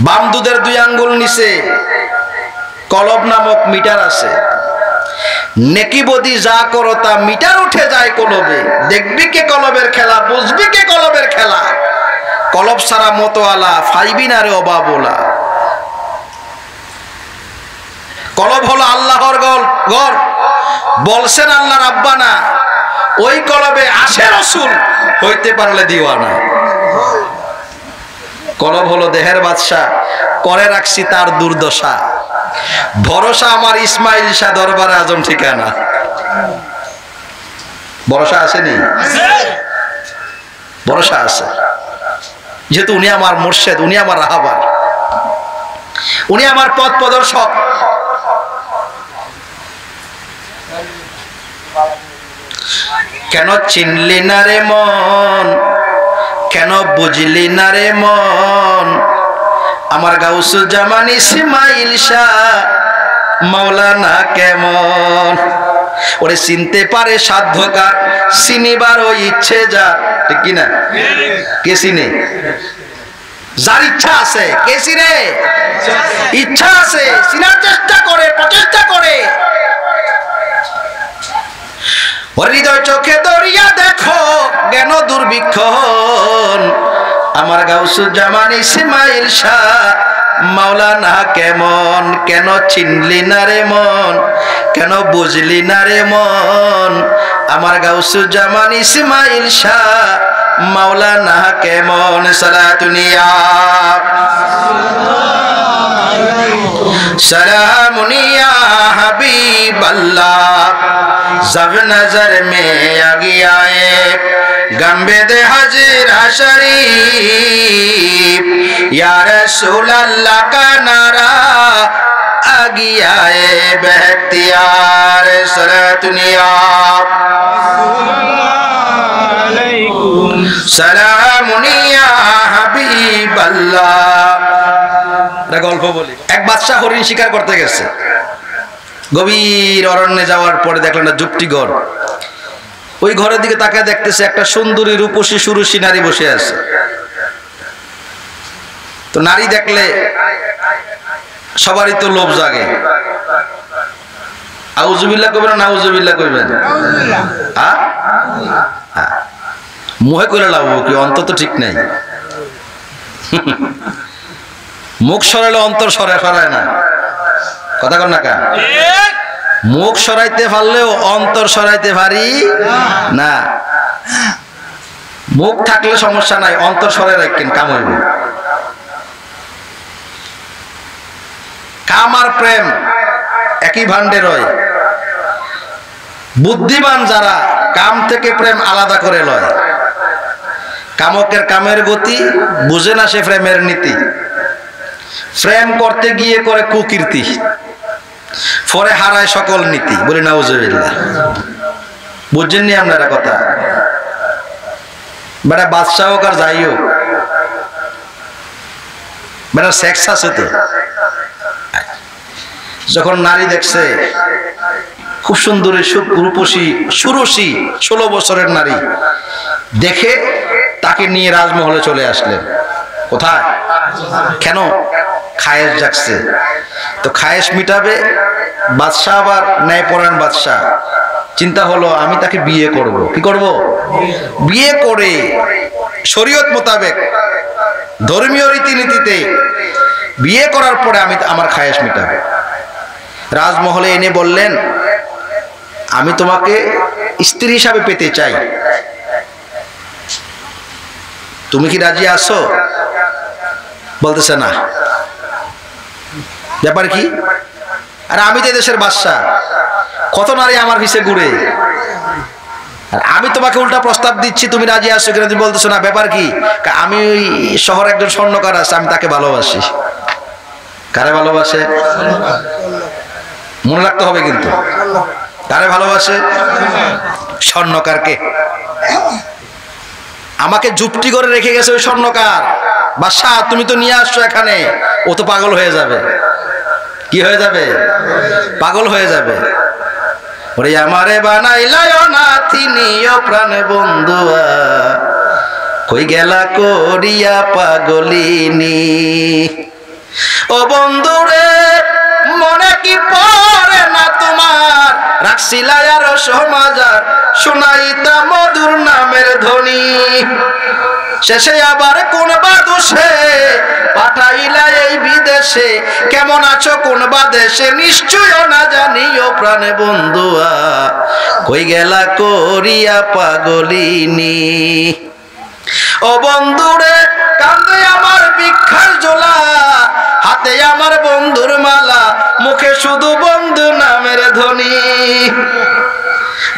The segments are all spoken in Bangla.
বাম দুধের 2 আঙ্গুল নিচে কলব নামক মিটার আছে। নেকি বদি যা করো তা মিটার উঠে যায় কলবে। দেখবি কে কলবের খেলা, বুঝবি কে কলবের খেলা। কলব সারা মতোয়ালা, ফাইবি না রে অবাবলা। কলব হলো আল্লাহর ঘর, বলছেন আল্লাহ রাব্বানা। ওই কলবে আসে রসুল, হইতে পারলে দিওয়ানা। কলব হলো দেহের বাদশা, করে রাখছি তার দুর্দশা। ভরসা আমার ইসমাইল শাহ দরবারে আজম ঠিকানা। ভরসা আসেনি? ভরসা আছে, যেহেতু উনি আমার মুর্শেদ, উনি আমার রাহাবার, উনি আমার পথ প্রদর্শক। কেন চিনলি না রে মন, কেন বুঝলি না রে মন, আমার গাউসুজ্জামান ইসমাইল শাহ মাওলানা কেমন। ওরে চিনতে পারে সাধ্যকার, চিনিবার ওই ইচ্ছে যার, ঠিক কিনা? কে চিনে? যার ইচ্ছা আছে। কে চিনে? ইচ্ছা আছে, চিনার চেষ্টা করে, প্রচেষ্টা করে। হৃদয় চোখে দরিয়া দেখো, জ্ঞান দুর্ভিক্ষণ, আমার গাউসুজ্জামান ইসমাইল শাহ মাওলানা কেমন। কেন চিনলি না রে মন, কেন বুঝলি না রে মন, আমার গাউসুজ্জামান ইসমাইল শাহ মাওলানা কেমন। সালাতুনিয়া सलामुनिया हबीब अल्लाह, जब नजर में आ गया गंबेद हजरा शरीफ, या रसूल अल्लाह का नारा आ गया बख्तियार। सलातुनिया सलामुनिया हबीब अल्लाह। গল্প বলি। এক বাদশা হরিণ শিকার করতে গেছে। গভীর অরণ্যে যাওয়ার পরে দেখলেন একটা জুপটি ঘর। ওই ঘরের দিকে তাকায় দেখতেছে একটা সুন্দরী রূপসী সুরুষী নারী বসে আছে। তো নারী দেখলে সবারই তো লোভ জাগে। আউযুবিল্লাহ কইবেন না নাউযুবিল্লাহ কইবেন? হ্যাঁ, মুহে কইলে লাভ কি? অন্তত ঠিক নাই। মুখ সরাইলে অন্তর সরায় না। কথা কন না কা? মুখ সরাইতে পারলেও অন্তর সরাইতে পারি না। মুখ থাকলে সমস্যা নাই, অন্তর সরাই রাখেন, কাম হইব। কাম আর প্রেম একই ভান্ডে রয়। বুদ্ধিমান যারা কাম থেকে প্রেম আলাদা করে লয়। কামকের কামের গতি বুঝে না সে প্রেমের নীতি। প্রেম করতে গিয়ে করে কুকীর্তি, পরে হারায় সকল নীতি। বলি নাউজুবিল্লাহ। বুঝছেননি আপনারা কথা? বেটা বাদশা হোক আর যাই হোক, বেটা সেক্স আছে তো। যখন নারী দেখছে খুব সুন্দরী রূপসী সুরসী 16 বছরের নারী, দেখে তাকে নিয়ে রাজমহলে চলে আসলেন। কোথায়? কেন? খায়েশ জাগছে তো, খায়েশ মিটাবে। বাদশাহ আবার ন্যায়পরায়ণ বাদশাহ, চিন্তা হলো আমি তাকে বিয়ে করব। কি করব? বিয়ে করে শরীয়ত মোতাবেক ধর্মীয় রীতিনীতিতে বিয়ে করার পরে আমি আমার খায়েশ মিটাবে। রাজমহলে এনে বললেন, আমি তোমাকে স্ত্রী হিসাবে পেতে চাই, তুমি কি রাজি আছো? বলতেছে না। ব্যাপার কি? আর আমি তো দেশের বাদশা, কত নারী আমার পিছে ঘুরে, আর আমি তোমাকে উল্টা প্রস্তাব দিচ্ছি, তুমি রাজি আছো কিনা তুমি বলতেছো না। ব্যাপার কি? আমি ওই শহরে একজন স্বর্ণকার আছে, আমি তাকে ভালোবাসি। কারে ভালোবাসে? মনে রাখতে হবে কিন্তু। কারে ভালোবাসে? স্বর্ণকারকে। আমাকে যুক্তি করে রেখে গেছে ওই স্বর্ণকার। বাদশাহ তুমি তো নিয়ে আসছো এখানে, ও তো পাগল হয়ে যাবে। কি হয়ে যাবে? পাগল হয়ে যাবে। ওরে আমারে বানাইলাই অনাথিনীয় প্রাণ বন্ধুয়া, কই গেলা করিয়া পাগলিনী। ও বন্ধুরে মনে কি পড়ে না তোমার, রাখছিলা আর সমাজার শোনাইতা মধুর নামের ধ্বনি, শেষে আবার কোন বাদুষে পাঠাইলা এই বিদেশে, কেমন আছো কোন বাদেশে নিশ্চয় না জানিও প্রাণে বন্ধুয়া, কই গেলা করিয়া পাগলিনী। ও বন্ধুরে কান্দে আমার ভিক্ষার জোলা, হাতে আমার বন্ধুর মালা, মুখে শুধু বন্ধু নামের ধ্বনি,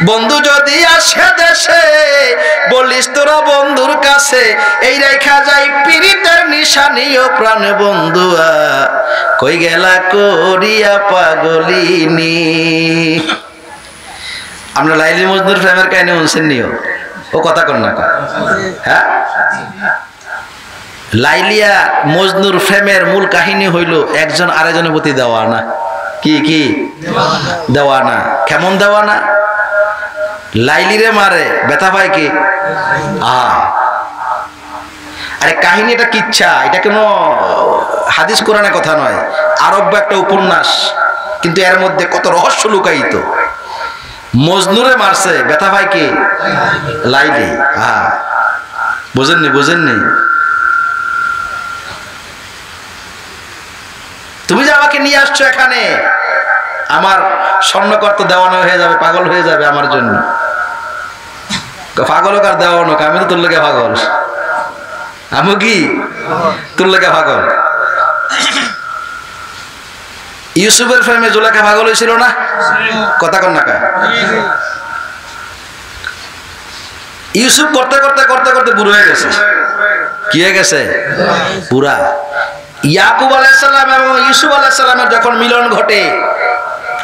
বন্ধু যদি আসে দেশে বলিস তোরা বন্ধুর কাছে, এই রেখা যাই পীড়িতের নিশানি ও প্রাণ বন্ধুয়া, কই গেলা করিয়া পাগলিনী। আমরা লাইলি মজনুর প্রেমের কাহিনী শুনছেন নিও, ও কথা কর না, হ্যাঁ? লাইলিয়া মজনুর প্রেমের মূল কাহিনী হইল একজন আরেকজনের প্রতি দেওয়ানা। কি কি দেওয়ানা? কেমন দেওয়ানা? লাইলিরে মারে ব্যথা পায় কি? আরে কাহিনী এটা কিচ্ছা, এটা কোনো হাদিস কোরআনের কথা নয়, আরব্য একটা উপন্যাস, কিন্তু এর মধ্যে কত রহস্য লুকায়িত। মজনুরে মারছে, ব্যথা পায় কি? লাইলি। বুঝেননি? বুঝেননি? তুমি যে আমাকে নিয়ে আসছো এখানে, আমার স্বর্ণকর তো দেওয়ানো হয়ে যাবে, পাগল হয়ে যাবে আমার জন্য। পাগল কার দেওয়ানো, আমি তো তোর লেগে পাগল। আমি কি তোর লেগে পাগল? ইউসুফের প্রেমে জুলেখা পাগল হয়েছিল না? কথা কন না কা? ইউসুফ করতে করতে করতে করতে বুড়ো হয়ে গেছে। কি হয়ে গেছে? বুড়া। ইয়াকুব আলাইহিস সালাম এবং ইউসুফ আলাইহিস সালামের যখন মিলন ঘটে,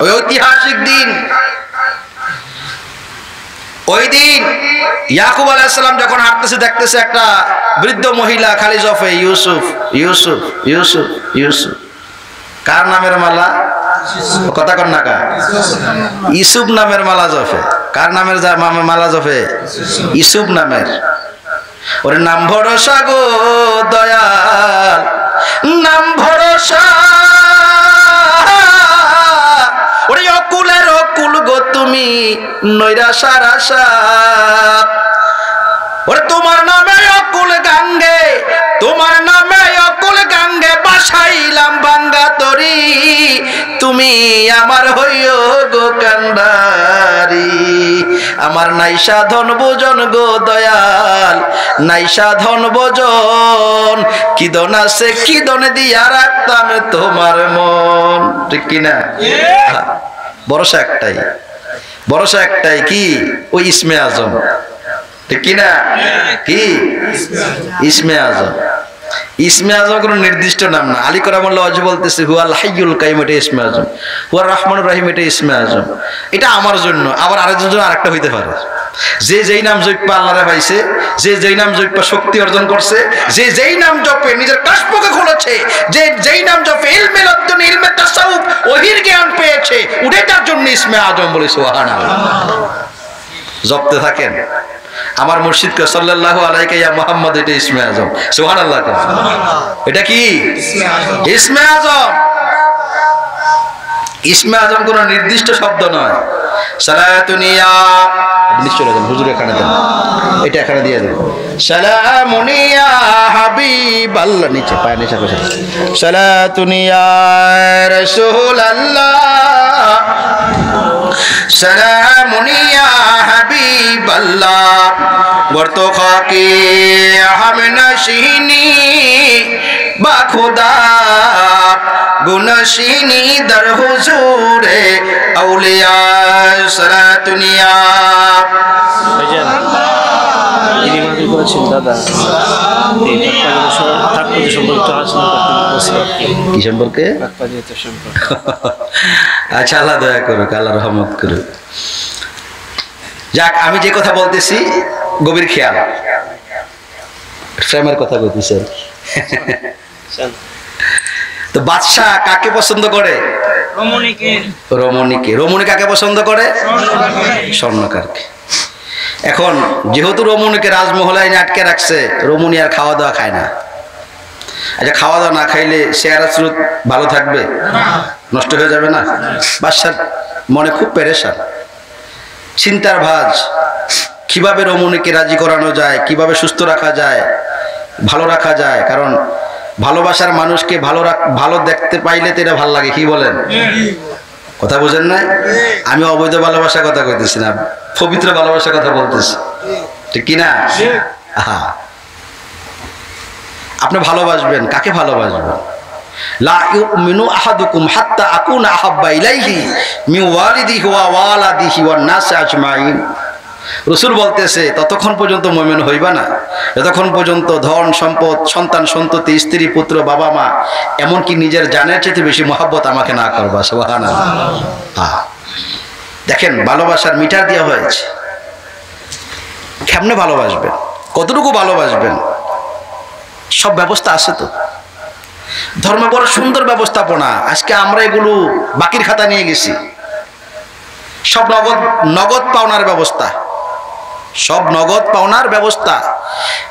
ওই ঐতিহাসিক দিন, ওই দিন ইয়াকুব আলাইহিস সালাম যখন হাঁটতেছে, দেখতেছে একটা বৃদ্ধ মহিলা খালি জপে ইউসুফ ইউসুফ ইউসুফ ইউসুফ। কার নামের মালা? কথা কন না কা? ইউসুফ নামের মালা জপে। কার নামের মালা জপে? ইউসুফ নামের। ওরে নাম ভরসা গো দয়াল, নাম ভরসা, ওরে অকুলের অকুল গো তুমি নৈরাশার আশা, ওরে তোমার নামে অকুল গাঙ্গে, তোমার নামে অকুল গাঙ্গে বাসাইলাম ভাঙ্গা তরি, তুমি আমার হইও গো কান্ডারি, আমার নাই সাধন ভোজন গো দয়াল, নাই সাধন ভোজন, কি দন আছে কি দন দিয়া রাখতাম তোমার মন। ঠিক কিনা? ভরসা একটাই, ভরসা একটাই, কি? ওই ইসমে আজম। ঠিক কিনা? কি ইসমে আজম? ইসমে আজম কোনো নির্দিষ্ট নাম না। আলী কারামুল্লাহ ওয়াজহ বলতেছে হুয়াল হাইয়ুল কাইয়ুম, এটা ইসমে আজম। হুয়ার রহমানুর রহিম, এটা ইসমে আজম। এটা আমার জন্য, আবার আরেকজনের জন্য আরেকটা হইতে পারে। যে যেই নাম জপে আল্লাহরে পাইছে, যে যেই নাম জপে শক্তি অর্জন করছে, যে যেই নাম জপে নিজের কাশপকে খুলেছে, যে যেই নাম জপে ইলমে লদ্দুন ইলমে তাসাউফ ওহির জ্ঞান পেয়েছে, ওটাই তার জন্য ইসমে আজম বলে। সুবহানাল্লাহ। জপতে থাকেন। আমার মুর্শিদকে সাল্লাল্লাহু আলাইহি ইয়া মুহাম্মদ, এটা ইসমে আজম। সুবহানাল্লাহ। এটা কি ইসমে আজম? ইসমে আজম কোন নির্দিষ্ট শব্দ নয়। সালাতুনিয়া নিশ্চয় দেন, হুজুর এখানে দেন, এটা এখানে দিয়ে দেন। সালামুনিয়া হাবিবাল্লাহ, নিচে পায় নিচে বসে। সালাতুনিয়া রাসূলুল্লাহ, সালামুনিয়া হাবিবাল্লাহ, বর্তো খাকি হামনশিনী বা খুদা গুনশিনী দর হুজুরে আউলিয়া সালাতুনিয়া। দাদা কি সম্পর্কে? আচ্ছা, আল্লাহ দয়া করুক, আল্লাহ রহমত করুক। যাক, আমি যে কথা বলতেছি গভীর খেয়াল, প্রেমের কথা বলতেছি। তো বাদশাহ কাকে পছন্দ করে? রমণীকে। রমণী কাকে পছন্দ করে? স্বর্ণকারকে। এখন যেহেতু রমণীকে রাজমহলে আটকে রাখছে, রমণী আর খাওয়া দাওয়া খায় না। আচ্ছা, খাওয়া দাওয়া না খাইলে চেহারা স্রোত ভালো থাকবে? নষ্ট হয়ে যাবে না? বাদশার মনে খুব পেরেশান, চিন্তার ভাঁজ, কিভাবে রমণীকে রাজি করানো যায়, কিভাবে সুস্থ রাখা যায়, ভালো রাখা যায়। কারণ ভালোবাসার মানুষকে ভালো দেখতে পাইলে তো এটা ভালো লাগে, কি বলেন? কথা বুঝেন না? আমি অবৈধ ভালোবাসার কথা কইতেছি না, পবিত্র ভালোবাসার কথা বলতেছি, ঠিক কিনা? হ্যাঁ, আপনি ভালোবাসবেন, কাকে ভালোবাসবেন? লা ইউমিনু আহাদুকুম হাত্তা আকুনা আহাব্বা ইলাইহি মিন ওয়ালিদিহি ওয়া ওয়ালাদিহি ওয়ান নাস আজমাইন। রাসূল বলতেছে ততক্ষণ পর্যন্ত মুমিন হইবা না যতক্ষণ পর্যন্ত ধন সম্পদ, সন্তান সন্ততি, স্ত্রী পুত্র, বাবা মা, এমনকি নিজের জানের চেয়ে বেশি মহব্বত আমাকে না করবা। সুবহানাল্লাহ। দেখেন, ভালোবাসার মিটার দেওয়া হয়েছে। কেমনে ভালোবাসবেন, কতটুকু ভালোবাসবেন, সব ব্যবস্থা আছে তো। ধর্ম বড় সুন্দর ব্যবস্থাপনা। আজকে আমরা এগুলো বাকির খাতা নিয়ে গেছি, সব নগদ পাওনার ব্যবস্থা, সব নগদ পাওনার ব্যবস্থা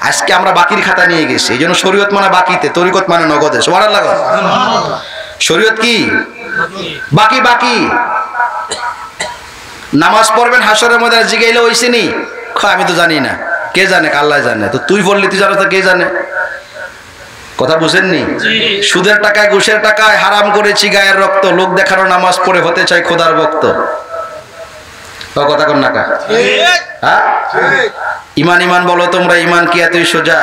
আজকে আমরা বাকির খাতা নিয়ে গেছি। এই জন্য শরীয়ত মানে বাকিতে, তরিকত মানে নগদে। সুবহানাল্লাহ। শরীয়ত কি? বাকি বাকি। নামাজ পড়বেন, হাসরের মধ্যে জিগাইলে হইছেনি, আমি তো জানি না। কে জানে? আল্লাহ জানে। তো তুই বললি তুই জানো, তো কে জানে? কথা বুঝেননি? সুদের টাকায়, ঘুষের টাকায় হারাম করেছি গায়ের রক্ত, লোক দেখানো নামাজ পড়ে হতে চাই খোদার ভক্ত। কথা কন না কা? হ্যাঁ, ইমান ইমান বলো তোমরা, ইমান কি এতই সোজা?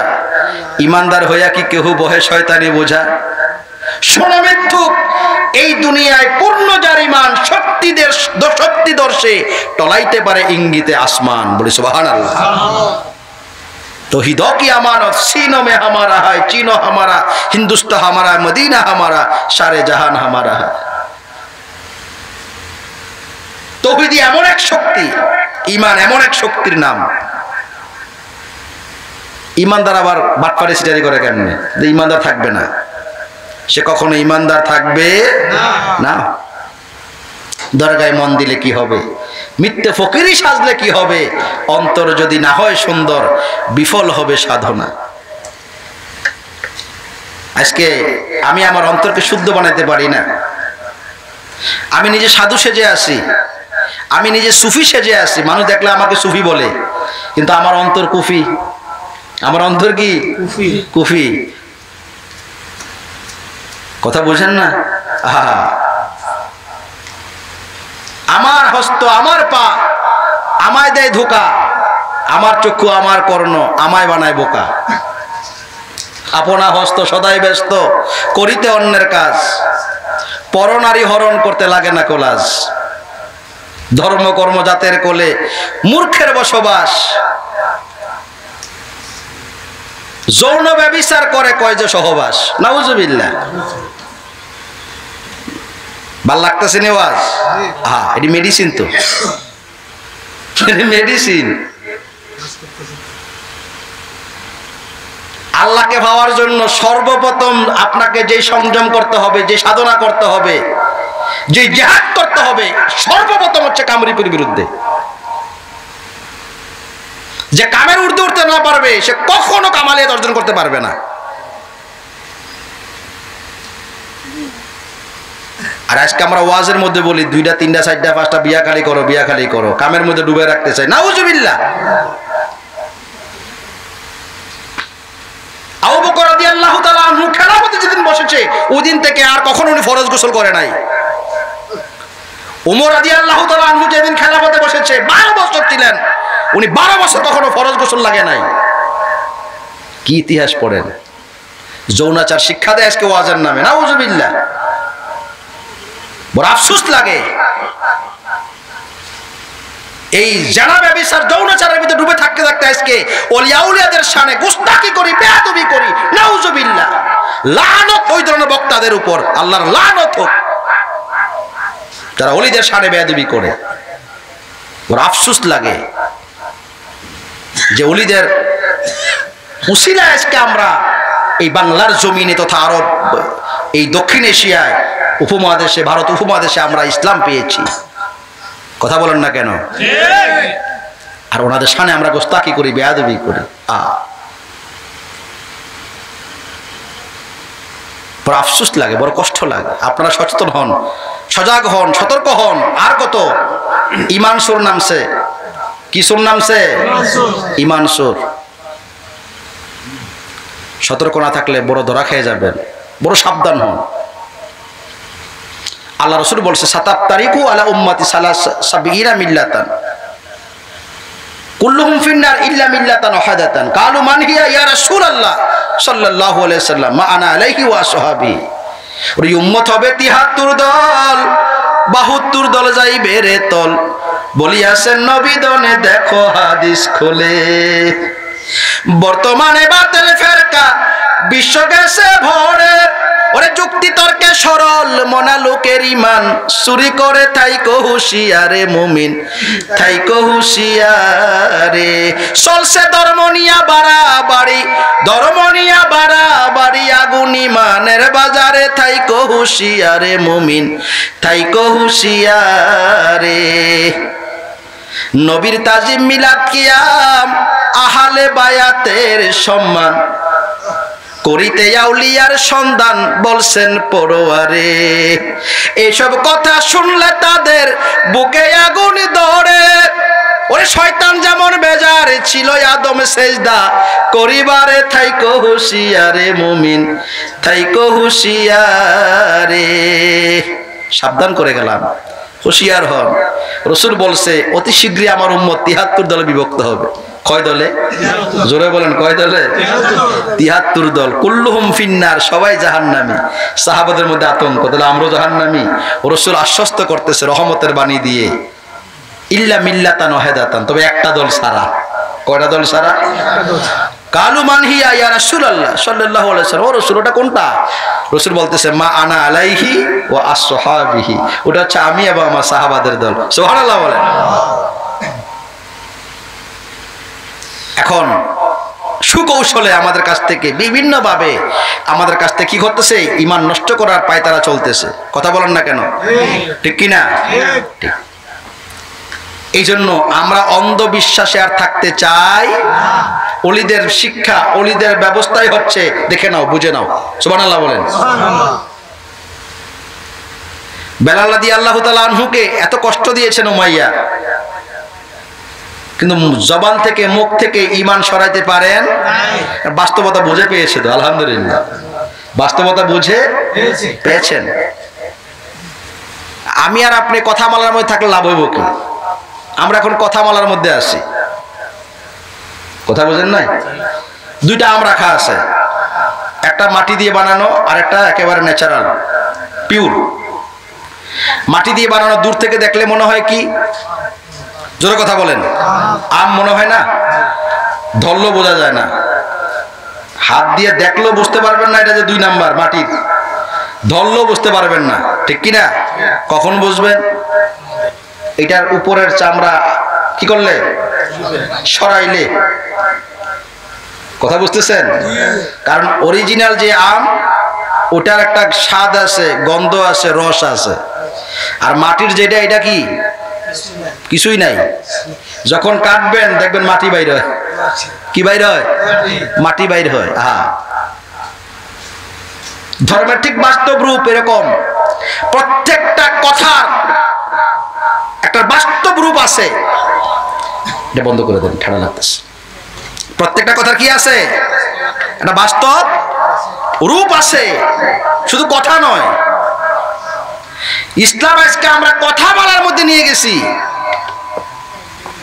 ইমানদার হইয়া কি কেহ বহে শয়তানি বোঝা? শোনো মিথ্যুক, এই দুনিয়ায় পূর্ণ যার ইমান শক্তি দর্শে টলাইতে পারে ইঙ্গিতে আসমান। বলি সুবহানাল্লাহ। तौहीद की अमानत सीनों में हमारा है, चीनो हमारा, हिंदुस्तान हमारा, मदीना हमारा, सारे जहान हमारा है। तौहीद एमन एक शक्ति, ईमान एमन एक शक्तिर नाम। ईमानदार आबार बाटपारी सिटारी करे केमने? ईमानदार थाकबे ना, से कखनो ईमानदार थाकबे ना। दरगाय मन दिले की होबे, मिथ्যে ফকিরি সাজলে কি হবে? অন্তর যদি না হয় সুন্দর, বিফল হবে সাধনা। আজকে আমি আমার অন্তরকে শুদ্ধ বানাইতে পারি না। আমি নিজে সাধু সেজে আছি, আমি নিজে সুফি সেজে আছি, মানুষ দেখলে আমাকে সুফি বলে, কিন্তু আমার অন্তর কুফি। আমার অন্তর কি? কুফি। কথা বুঝেন না? আহা, আমার হস্ত, আমার পা আমায় দেয় ধোকা, আমার চক্ষু, আমার কর্ণ আমায় বানায় বোকা। আপনা হস্ত সদাই ব্যস্ত করিতে অন্যের কাজ, পরনারী হরণ করতে লাগে না কোলাজ। ধর্ম কর্ম জাতের কোলে মূর্খের বসবাস, যৌন ব্যভিচার করে কয় যে সহবাস। নাউজুবিল্লাহ। ভাল লাগতেছে নেওয়াজ? হ্যাঁ, এটি মেডিসিন তো, মেডিসিন। আল্লাহকে পাওয়ার জন্য সর্বপ্রথম আপনাকে যে সংযম করতে হবে, যে সাধনা করতে হবে, যে জিহাদ করতে হবে, সর্বপ্রথম হচ্ছে কামরূপের বিরুদ্ধে। যে কামের ঊর্ধ্বে উঠতে না পারবে সে কখনো কামালিয়াত অর্জন করতে পারবে না। আর আজকে আমরা ওয়াজের মধ্যে বলি 2টা 3টা 4টা 5টা বিয়া খালি করো, বিয়া খালি করো, কামের মধ্যে ডুবে রাখতে চাই। নাউজুবিল্লাহ। আবু বকর রাদিয়াল্লাহু তাআলা আনহু খেলাফতে যেদিন বসেছে ওই দিন থেকে আর কখনো উনি ফরজ গোসল করে নাই। ওমর রাদিয়াল্লাহু তাআলা আনহু যেদিন খেলাফতে বসেছে 12 বছর ছিলেন, উনি 12 বছর কখনো ফরজ গোসল লাগে নাই। কি ইতিহাস পড়েন? যৌনাচার শিক্ষা দেয় আজকে ওয়াজের নামে। নাউজুবিল্লাহ। বড় আফসোস লাগে, এই জানা ব্যভিচার যৌনাচারের ভিতরে ডুবে থাকতে থাকতে আজকে ওলিয়া উলিয়াদের শানে গুস্তাখি করি, বেয়াদবি করি। নাউজুবিল্লাহ। লানত ওই ধরনের বক্তাদের উপর, আল্লাহর লানত হোক যারা ওলিদের শানে বেয়াদবি করে। বড় আফসোস লাগে যে ওলিদের উসিলায় আজকে আমরা এই বাংলার জমিনে তথা আরব, এই দক্ষিণ এশিয়ায়, উপমহাদেশে, ভারত উপমহাদেশে আমরা ইসলাম পেয়েছি। কথা বলেন না কেন? আর ওনাদের সামনে আমরা গোস্তাকি করি, বেয়াদবি করি। বড় আফসোস লাগে, বড় কষ্ট লাগে। আপনারা সচেতন হন, সজাগ হন, সতর্ক হন। আর কত ইমান সুর নামছে, কি সুর নামছে? ইমান সুর। সতর্ক না থাকলে বড় ধরা খেয়ে যাবেন, বড় সাবধান হন। আল্লাহ রাসূল বলছে সাতাফতারিকু আলা উম্মতি সালাসাবিনা মিল্লাতান কুল্লুহুম ফিন্নার ইল্লা মিল্লাতান ওয়াহিদাতান ক্বালু মান হিয়া ইয়া রাসূলুল্লাহ সাল্লাল্লাহু আলাইহি সাল্লাম মা আনা আলাইহি ওয়া আসহাবি। ওই উম্মত হবে ৭৩ দল, ৭২ দল যাইবে রে তল, বলিয়াছেন নবী দনে দেখো হাদিস খোলে। বর্তমানে বাতিল ফেরকা বিশ্ব গেছে ভরে, ওরে যুক্তি তর্কে সরল মনা লোকের ইমান চুরি করে থাইকো হুঁশিয়ারে মুমিন, থাইকো হুঁশিয়ারে। চলছে ধর্মনিয়া বাড়াবাড়ি, ধর্মনিয়া বাড়াবাড়ি, আগুন ইমানের বাজারে, থাইকো হুঁশিয়ারে মুমিন, থাইকো হুঁশিয়ারে। নবীর তাজিম মিলাদ কিয়াম আহলে বায়াতের সম্মান, করিতে আউলিয়ার সন্ধান বলছেন পরোয়ারে। এইসব কথা শুনলে তাদের বুকে আগুন ধরে, ওরে শয়তান যেমন বেজার ছিল আদম সেজদা করিবারে, থাইকো হুঁশিয়ারে মুমিন, থাইকো হুঁশিয়ারে। সাবধান করে গেলাম, হুঁশিয়ার হন। রাসূল বলছে অতি শীঘ্রই আমার উম্মত ৭৩ দলে বিভক্ত হবে। কয় দলে? জোরে বলেন, কয় দলে? ৭৩ দল। কুল্লুহুম ফিন্নার, সবাই জাহান্নামী। সাহাবাদের মধ্যে আতঙ্ক, তাহলে আমরাও জাহান্নামী? রাসূল আশ্বস্ত করতেছে রহমতের বাণী দিয়ে, ইল্লা মিল্লাতান ওয়াহিদাতান, তবে একটা দল ছাড়া। কয়টা দল ছাড়া? কালু মান হিয়া ইয়া রাসূলুল্লাহ সাল্লাল্লাহু আলাইহি ওয়াসাল্লাম। ও রাসূল, ওটা কোনটা? রাসূল বলতেছে মা আনা আলাইহি ওয়া আসহাবিহি, ওটা হচ্ছে আমি এবং আমার সাহাবাদের দল। সুবহানাল্লাহ বলেন। এখন সুকৌশলে আমাদের কাছ থেকে বিভিন্নভাবে আমাদের কাছ থেকে কি করতেছে? ঈমান নষ্ট করার পায়তারা চলতেছে। কথা বলেন না কেন? ঠিক কি না? ঠিক। এই জন্য আমরা অন্ধবিশ্বাসে আর থাকতে চাই না। ওলিদের শিক্ষা, ওলিদের ব্যবস্থাই হচ্ছে, দেখে নাও, বুঝে নাও। সুবহানাল্লাহ বলেন। বেলাল রাদিয়াল্লাহু তাআলা আনহুকে এত কষ্ট দিয়েছেন উমাইয়া, কিন্তু জবান থেকে, মুখ থেকে ঈমান সরাইতে পারেন না। বাস্তবতা বুঝে পেয়েছে তো, আলহামদুলিল্লাহ। বাস্তবতা বুঝে পেয়েছেন। আমি আর আপনি কথা বলার মধ্যে থাকলে লাভ হইব কি? আমরা এখন কথা বলার মধ্যে আছি, কথা বুঝেন নাই? দুইটা আম রাখা আছে, একটা মাটি দিয়ে বানানো আর একটা একেবারে ন্যাচারাল পিওর। মাটি দিয়ে বানানো দূর থেকে দেখলে মনে হয় কি? জোরে কথা বলেন, আম মনে হয় না? ধরলেও বোঝা যায় না, হাত দিয়ে দেখলেও বুঝতে পারবেন না এটা যে 2 নাম্বার মাটির, ধরলেও বুঝতে পারবেন না, ঠিক কিনা? কখন বুঝবেন? এটার উপরের চামড়া কি করলে? সরাইলে। কথা বুঝতেছেন? কারণ অরিজিনাল যে আম, ওটার একটা স্বাদ আছে, গন্ধ আছে, রস আছে। আর মাটির যেটা, এটা কি? কিছুই নাই। যখন কাটবেন দেখবেন মাটি বাইর হয়। কি বাইর হয়? মাটি বাইর হয়। ধর্মের ঠিক বাস্তব রূপ এরকম। প্রত্যেকটা কথার একটা বাস্তব রূপ আছে। এটা বন্ধ করে দেন, ঠান্ডা লাগতেছে। প্রত্যেকটা কথার কি আছে? একটা বাস্তব রূপ আছে, শুধু কথা নয়। ইসলাম আজকে আমরা কথা বলার মধ্যে নিয়ে গেছি,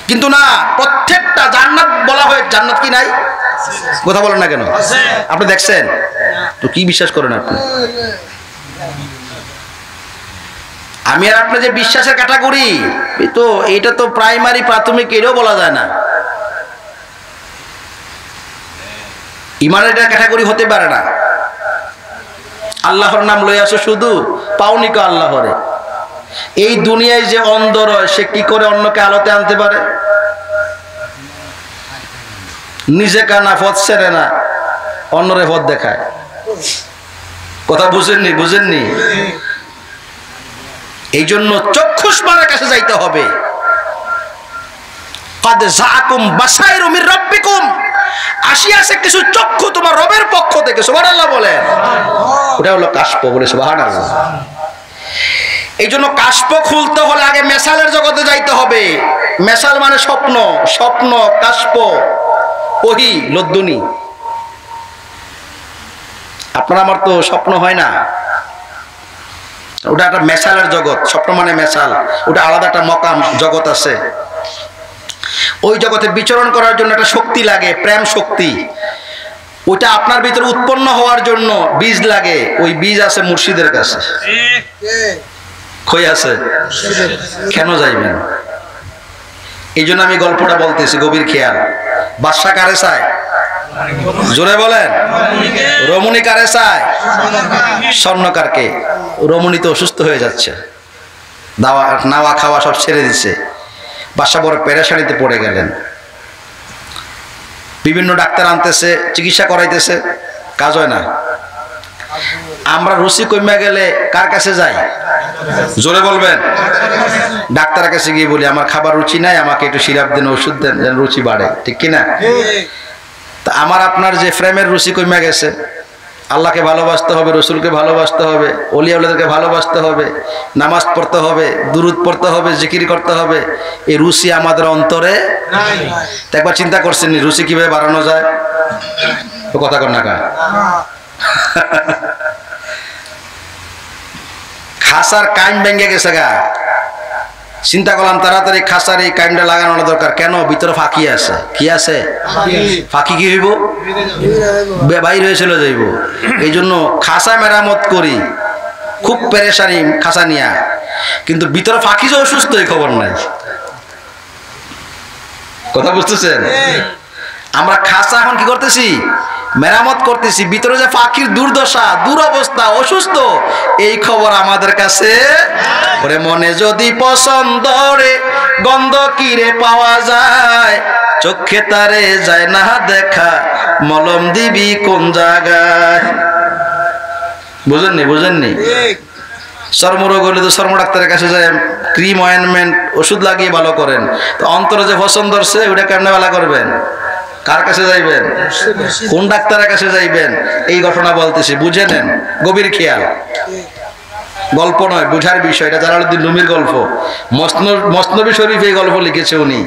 কিন্তু না, প্রত্যেকটা জান্নাত বলা হয়। জান্নাত কি নাই? কথা বলেন না কেন? আপনি দেখছেন তো, কি বিশ্বাস করেন আপনি? আমি আর আপনি যে বিশ্বাসের ক্যাটাগরি, তো এইটা তো প্রাইমারি, প্রাথমিক, এরও বলা যায় না। ইমানের এটা ক্যাটাগরি হতে পারে না। আল্লাহর নাম লই আসো শুধু, পাওনি কা আল্লাহরে। এই দুনিয়ায় যে অন্ধ রয়, সে কি করে অন্যকে আলোতে আনতে পারে? নিজে কানা, পথ ছেড়ে না, অন্যরে পথ দেখায়। কথা বুঝেননি? বুঝেননি? এই জন্য চক্ষুষ্মানের কাছে যাইতে হবে। قد جاءكم بصائر من ربكم আসিয়াছে কিছু চক্ষু তোমার রবের পক্ষ থেকে, সুবহানাল্লাহ বলেন। ওটা হলো কাশফ, বলে সুবহানাল্লাহ। এই জন্য কাশফ খুলতে হলে আগে মেসালের জগতে যাইতে হবে। মেসাল মানে স্বপ্ন, স্বপ্ন কাশফ ওহী লদ্দুনি। আপনার আমার তো স্বপ্ন হয় না, ওটা একটা মেসালের জগৎ। স্বপ্ন মানে মেসাল, ওটা আলাদা একটা মকাম জগৎ আছে। ওই জগতে বিচরণ করার জন্য একটা শক্তি লাগে, প্রেম শক্তি। ওইটা আপনার ভিতরে উৎপন্ন হওয়ার জন্য বীজ লাগে। ওই বীজ আছে মুর্শিদের কাছে। কই আছে? কেন যাইবেন? এই জন্য আমি গল্পটা বলতেছি, গভীর খেয়াল। বাদশা কারে চায়? জোরে বলেন। রমণী কারে চায়? স্বর্ণকারকে। রমণী তো অসুস্থ হয়ে যাচ্ছে, দাওয়া নাওয়া খাওয়া সব ছেড়ে দিচ্ছে। বাদশা বড় পেরেশানিতে পড়ে গেলেন। বিভিন্ন ডাক্তার আনতেছে, চিকিৎসা করাইতেছে, কাজ হয় না। আমরা রুচি কমে গেলে কার কাছে যাই? জোরে বলবেন। ডাক্তারের কাছে গিয়ে বলি আমার খাবার রুচি নাই, আমাকে একটু সিরাপ দেন, ওষুধ দেন, যেন রুচি বাড়ে, ঠিক কিনা? তা আমার আপনার যে ফ্রেমের রুচি কমে গেছে, আল্লাহকে ভালোবাসতে হবে, রসুলকে ভালোবাসতে হবে, ওলিয়া ওলিয়াদেরকে ভালোবাসতে হবে, নামাজ পড়তে হবে, দুরুদ পড়তে হবে, জিকির করতে হবে, এই রুচি আমাদের অন্তরে নাই। একবার চিন্তা করছেন রুচি কিভাবে বাড়ানো যায়? তো কথা কর না কা। খাসার কাইম ভেঙে গেছে গা, চিন্তা করলাম তাড়াতাড়ি খাসার এই কাইমটা লাগানো দরকার। কেন? ভিতরে ফাঁকি আছে। কি আছে? ফাঁকি কি হইব? বাইর হয়ে চলে যাইব। এই জন্য খাসা মেরামত করি, খুব পেরেশানি খাসা নিয়া, কিন্তু ভিতরে ফাঁকি যে অসুস্থ এই খবর নাই। কথা বুঝতেছেন? আমরা খাসা এখন কি করতেছি? মেরামত করতেছি। ভিতরে যে ফাঁকির দুর্দশা, দুরবস্থা, অসুস্থ, এই খবর আমাদের কাছে। ওরে মনে যদি পছন্দ রে গন্ধ কিরে পাওয়া যায়, চোখে তারে যায় না দেখা, মলম দিবি কোন জায়গায়। বুঝেননি? বুঝেননি? চর্মরোগ হলে তো চর্ম ডাক্তারের কাছে যায়, ক্রিম অয়েনমেন্ট ওষুধ লাগিয়ে ভালো করেন। তো অন্তরে যে পছন্দ হচ্ছে ওটা কেমনে ভালো করবেন? কার কাছে যাইবেন? কোন ডাক্তারের কাছে যাইবেন? এই ঘটনা বলতেছি, বুঝে নেন, গভীর খেয়াল। গল্প নয়, বুঝার বিষয়। এটা জালালউদ্দিন রুমির গল্প, মসনবী শরীফ এই গল্প লিখেছে উনি।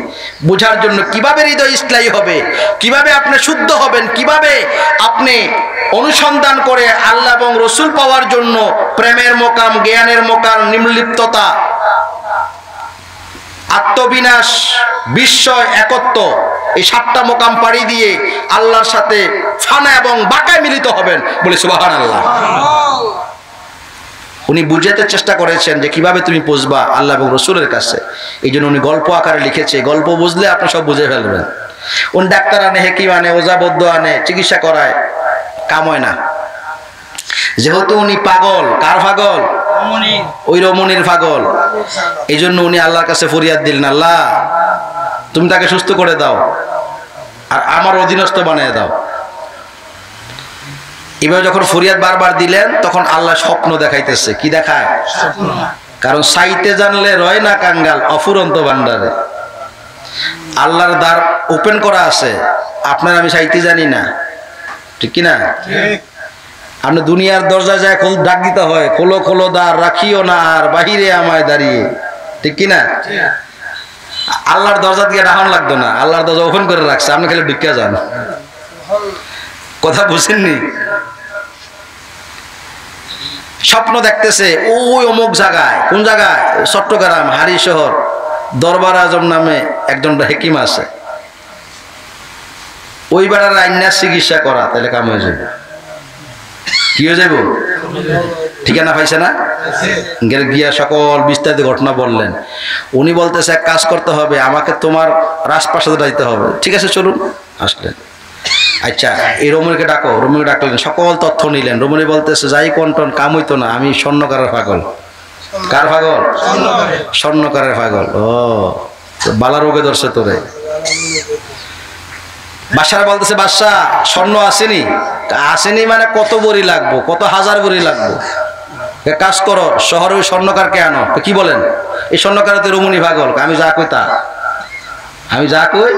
বুঝার জন্য কিভাবে হৃদয় ইসলাহি হবে, কিভাবে আপনি শুদ্ধ হবেন, কিভাবে আপনি অনুসন্ধান করে আল্লাহ এবং রসুল পাওয়ার জন্য প্রেমের মোকাম, জ্ঞানের মোকাম, নির্লিপ্ততা, আত্মবিনাশ, বিস্ময়, একত্ব, এই 7টা মোকাম পাড়ি দিয়ে আল্লাহর সাথে ফানা এবং বাঁকায় মিলিত হবেন, বলে সুবহানাল্লাহ। উনি বুঝাতে চেষ্টা করেছেন যে কিভাবে তুমি পৌঁছবা আল্লাহ এবং রসুলের কাছে। এই জন্য উনি গল্প আকারে লিখেছে। গল্প বুঝলে আপনি সব বুঝে ফেলবেন। উনি ডাক্তার আনে, হেকিম আনে, ওজা বৈদ্য আনে, চিকিৎসা করায়, কাম হয় না। যেহেতু উনি পাগল, কার পাগল? ওই রমণীর পাগল। এই জন্য উনি আল্লাহর কাছে ফরিয়াদ দিলেন, আল্লাহ তুমি তাকে সুস্থ করে দাও আর আমার অধীনস্থ বানিয়ে দাও। এবার যখন ফরিয়াদ বারবার দিলেন, তখন আল্লাহ স্বপ্ন দেখাইতেছে। কি দেখায়? কারণ চাইতে জানলে রয় না কাঙ্গাল, অফুরন্ত ভান্ডারে। আল্লাহর দ্বার ওপেন করা আছে, আপনার আমি চাইতে জানি না, ঠিক কিনা? আপনি দুনিয়ার দরজায় যায় ডাক দিতে হয়, খোলো খোলো দ্বার, রাখিও না আর বাহিরে আমায় দাঁড়িয়ে, ঠিক কিনা? আল্লাহর দরজা দিয়ে ডাকান লাগতো না, আল্লাহর দরজা ওপেন করে রাখছে, আপনি খালি ঢুকিয়া যান। কথা বুঝেননি? স্বপ্ন দেখতেছে ওই অমুক জায়গায়, কোন জায়গায়? চট্টগ্রাম হারি শহর, দরবার আজম নামে একজন হেকিম আছে, ওই বেড়ার আইনার চিকিৎসা করা, তাহলে কাম হয়ে যাবে। কি হয়ে যাব? ঠিকানা পাইছে না? গিয়া সকল বিস্তারিত ঘটনা বললেন। উনি বলতেছে এক কাজ করতে হবে, আমাকে তোমার রাজপ্রাসাদে যাইতে হবে। ঠিক আছে চলুন। আসলেন। আচ্ছা এই রমণীকে ডাকো। রমণীকে ডাকলেন, সকল তথ্য নিলেন। রমণী বলতেছে যাই কন্টন কাম হইতো না, আমি স্বর্ণকারের পাগল। কার পাগল? স্বর্ণকারের পাগল। ও বালা রোগে ধরছে তোরে। বাদশাহ বলতেছে, বাদশাহ স্বর্ণ আসেনি? আসেনি মানে কত বড়ি লাগবো, কত হাজার বড়ি লাগবো। কাজ করো, শহরে ওই স্বর্ণকারকে আনো। কি বলেন? এই স্বর্ণকার তো রমণী পাগল, আমি যা কই তা। আমি যা কই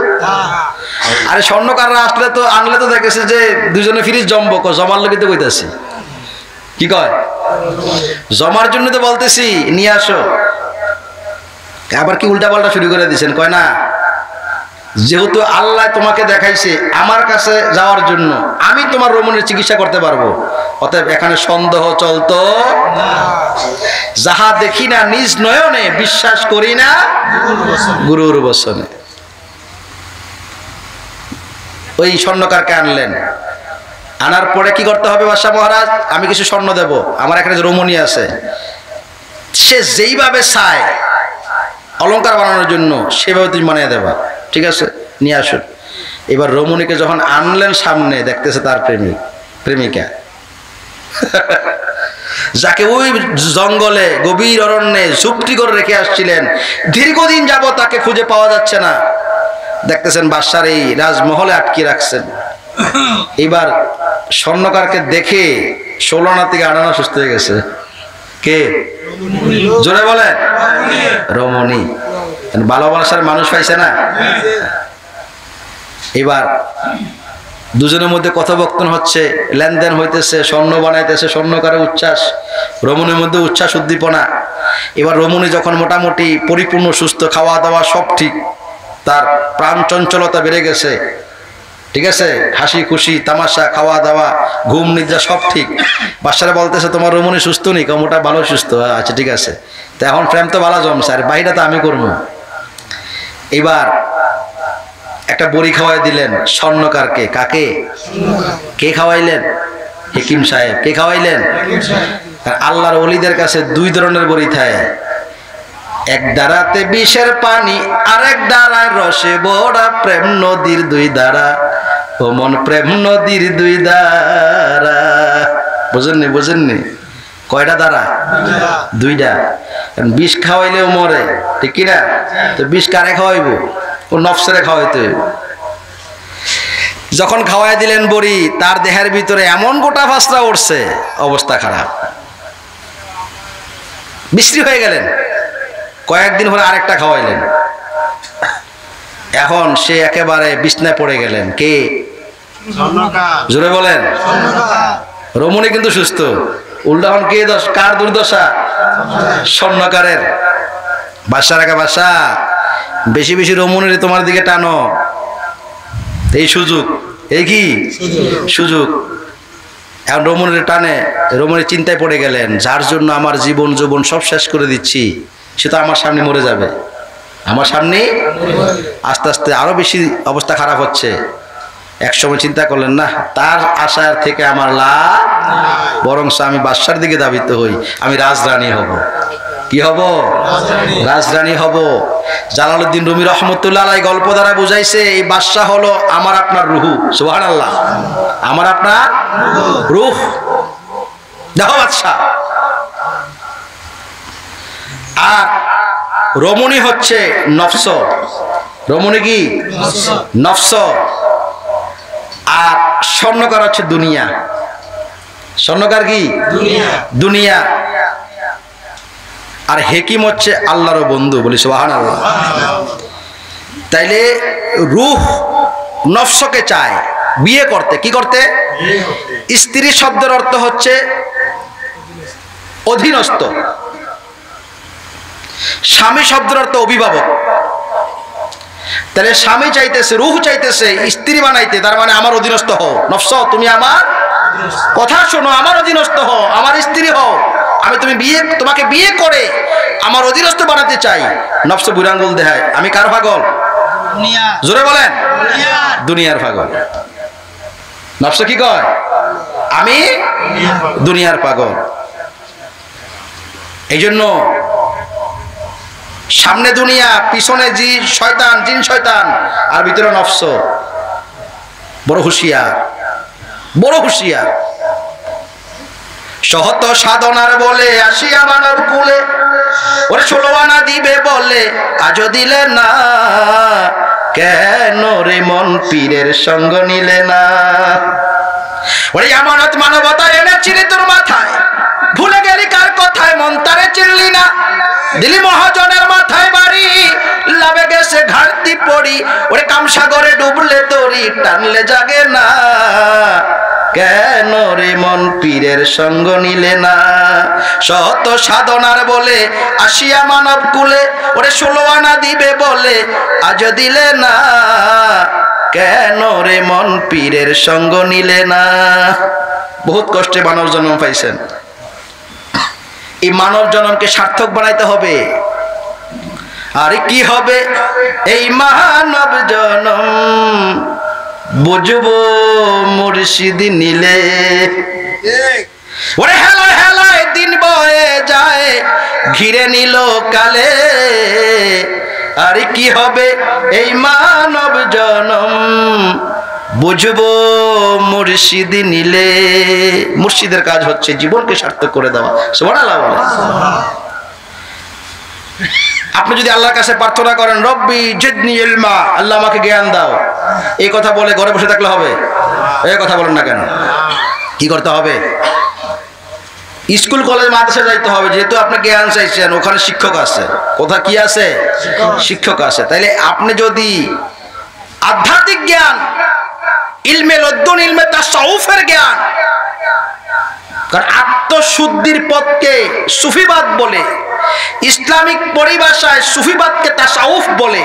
আরে স্বর্ণকাররা আসলে তো আনলে তো দেখেছে যে দুজনে ফ্রিজ জমবো জমার লোকে তো কইতাছি কি কয় জমার জন্য তো বলতেছি নিয়ে আসো আবার কি উল্টা পাল্টা শুরু করে দিয়েছেন কয় না যেহেতু আল্লাহ তোমাকে দেখাইছে আমার কাছে যাওয়ার জন্য আমি তোমার রমণীর চিকিৎসা করতে পারবো অতএব এখানে সন্দেহ চলতো যাহা দেখি না নিজ নয়নে বিশ্বাস করি না গুরুর বচনে ওই স্বর্ণকারকে আনলেন আনার পরে কি করতে হবে বাদশাহ মহারাজ আমি কিছু স্বর্ণ দেব আমার এখানে যে রমণী আছে সে যেইভাবে চায় অলংকার বানানোর জন্য সেভাবে তুমি বানিয়ে দেবা ঠিক আছে নিয়ে আসুন এবার রমণীকে যখন আনলেন সামনে দেখতেছে তার প্রেমিকা যাকে ওই জঙ্গলে গভীর অরণ্যে ঝুপটি করে রেখে আসছিলেন দীর্ঘদিন যাবত তাকে খুঁজে পাওয়া যাচ্ছে না দেখতেছেন বাদশার এই রাজমহলে আটকে রাখছেন এবার স্বর্ণকারকে দেখে 16 আনা থেকে 8 আনা সুস্থ হয়ে গেছে কে জোরে বলেন রমণী ভালোবাসার মানুষ পাইছে না এবার দুজনের মধ্যে কথোপকথন হচ্ছে লেনদেন হইতেছে স্বর্ণ বানাইতেছে স্বর্ণকারের উচ্ছ্বাস রমণীর মধ্যে উচ্ছ্বাস উদ্দীপনা এবার রমণী যখন মোটামুটি পরিপূর্ণ সুস্থ খাওয়া দাওয়া সব ঠিক তার প্রাণ চঞ্চলতা বেড়ে গেছে ঠিক আছে হাসি খুশি তামাশা খাওয়া দাওয়া ঘুম নিদ্রা সব ঠিক বাদশারা বলতেছে তোমার রমণী সুস্থ নেই কমটা ভালো সুস্থ আচ্ছা ঠিক আছে তো এখন প্রেম তো ভালো জমছে আর বাইরে তো আমি করবো এবার একটা বড়ি খাওয়াই দিলেন স্বর্ণকারকে কাকে কে খাওয়াইলেন হাকিম সাহেব কে খাওয়াইলেন আল্লাহর ওলিদের কাছে 2 ধরনের বড়ি থাকে এক দাঁড়াতে বিষের পানি আরেক দাঁড়ায় রসে ভরা প্রেম নদীর 2 ধারা ও মন প্রেম নদীর 2 ধারা বুঝেননি কয়টা ধারা 2টা বিষ খাওয়াইলেও মরে ঠিক কিনা তো বিষ কারে খাওয়াইবো ও নফসরে খাওয়াইতে যখন খাওয়াই দিলেন বড়ি তার দেহের ভিতরে এমন গোটা ফাসরা উঠছে অবস্থা খারাপ বিশ্রী হয়ে গেলেন কয়েকদিন পরে আরেকটা খাওয়াইলেন এখন সে একেবারে বিছনায় পড়ে গেলেন কে জোরে বলেন রমণী কিন্তু সুস্থ উল্টা এখন কে কার দুর্দশা স্বর্ণকারের বাদশা রাখা বাদশা বেশি বেশি রমণীর তোমার দিকে টানো এই সুযোগ এই কি সুযোগ এখন রমণীর টানে রমণীর চিন্তায় পড়ে গেলেন যার জন্য আমার জীবন যৌবন সব শেষ করে দিচ্ছি সে তো আমার সামনে মরে যাবে আমার সামনে আস্তে আস্তে আরো বেশি অবস্থা খারাপ হচ্ছে একসময় চিন্তা করলেন না তার আশার থেকে আমার লাভ বরং আমি বাদশার দিকে ধাবিত হই আমি রাজরানী হব কি হব রাজরানী হব জালালউদ্দিন রুমি রহমতুল্লাহ আলাইহি গল্প দ্বারা বুঝাইছে এই বাদশা হলো আমার আপনার রুহু সুবহানাল্লাহ আমার আপনার রূহ দেখো বাদশা আর রমণী হচ্ছে নফস রমণী কি নফস আর স্বর্ণকার হচ্ছে দুনিয়া স্বর্ণকার কি দুনিয়া আর হেকিম হচ্ছে আল্লাহর বন্ধু বলি সুবহানাল্লাহ তাইলে রূহ নফসকে চায় বিয়ে করতে কি করতে স্ত্রী শব্দের অর্থ হচ্ছে অধীনস্থ স্বামী শব্দের অর্থ অভিভাবক তাহলে স্বামী চাইতেছে রূহ চাইতেছে স্ত্রী বানাইতে তার মানে আমার অধীনস্থ হও নফস তুমি আমার কথা শোনো আমার অধীনস্থ হও আমার স্ত্রী হও আমি তোমাকে বিয়ে করে আমার অধীনস্থ বানাতে চাই নফস বুড়াঙ্গুল দেখায় আমি কার পাগল জোরে বলেন দুনিয়ার পাগল নফস কি কয় আমি দুনিয়ার পাগল এই জন্য সামনে দুনিয়া পিছনে জিন শয়তান আর ভিতরে নফস বড় হুঁশিয়ার সহত সাধনার বলে আসিয়া মানব কুলে ওরে 16 আনা দিবে বলে আজও দিলে না কেন রে মন পীরের সঙ্গ নিলে না ওরে আমানত মানবতা এনেছিলি তোর মাথায় ভুলে গেলি কার কথায় মন তারে চিনলি না দিলি মহাজনের মাথায় বাড়ি লাভে গেছে ঘাটতি পড়ি, ওরে কামসাগরে ডুবলে তরি টানলে জাগে না, কেন রে মন পীরের সঙ্গ নিলে না? শত সাধনার বলে আসিয়া মানব কুলে, ওরে 16 আনা দিবে বলে আজ দিলে না, কেন রে মন পীরের সঙ্গ নিলে না? বহুত কষ্টে মানব জন্ম পাইছেন, এই মানব জন্মকে সার্থক বানাইতে হবে। আর কি হবে এই মানব জন্ম, বুঝবো মুর্শিদ নিলে। ওরে হেলায় হেলায় দিন বয়ে যায়, ঘিরে নিল কালে। আর কি হবে এই মানব জন্ম, বুঝবো মুর্শিদ নিলে। মুর্শিদের কাজ হচ্ছে জীবনকে সার্থক করে দেওয়া। সুবহানাল্লাহ বলেন। আপনি যদি আল্লাহর কাছে প্রার্থনা করেন রব্বি জিদনি ইলমা, আল্লাহ আমাকে জ্ঞান দাও, এই কথা বলে ঘরে বসে থাকলে হবে? এই কথা বলেন না কেন? কি করতে হবে? স্কুল কলেজ মাদ্রাসা যাইতে হবে, যেহেতু আপনি জ্ঞান চাইছেন, ওখানে শিক্ষক আছে। কোথায় কি আছে? শিক্ষক আছে। তাইলে আপনি যদি আধ্যাত্মিক জ্ঞান, ইলমে লদ্দুন, ইলমে তাসাউফের জ্ঞান, কারণ আত্মশুদ্ধির পথকে সুফিবাদ বলে, ইসলামিক পরিভাষায় সুফিবাদকে তাসাউফ বলে।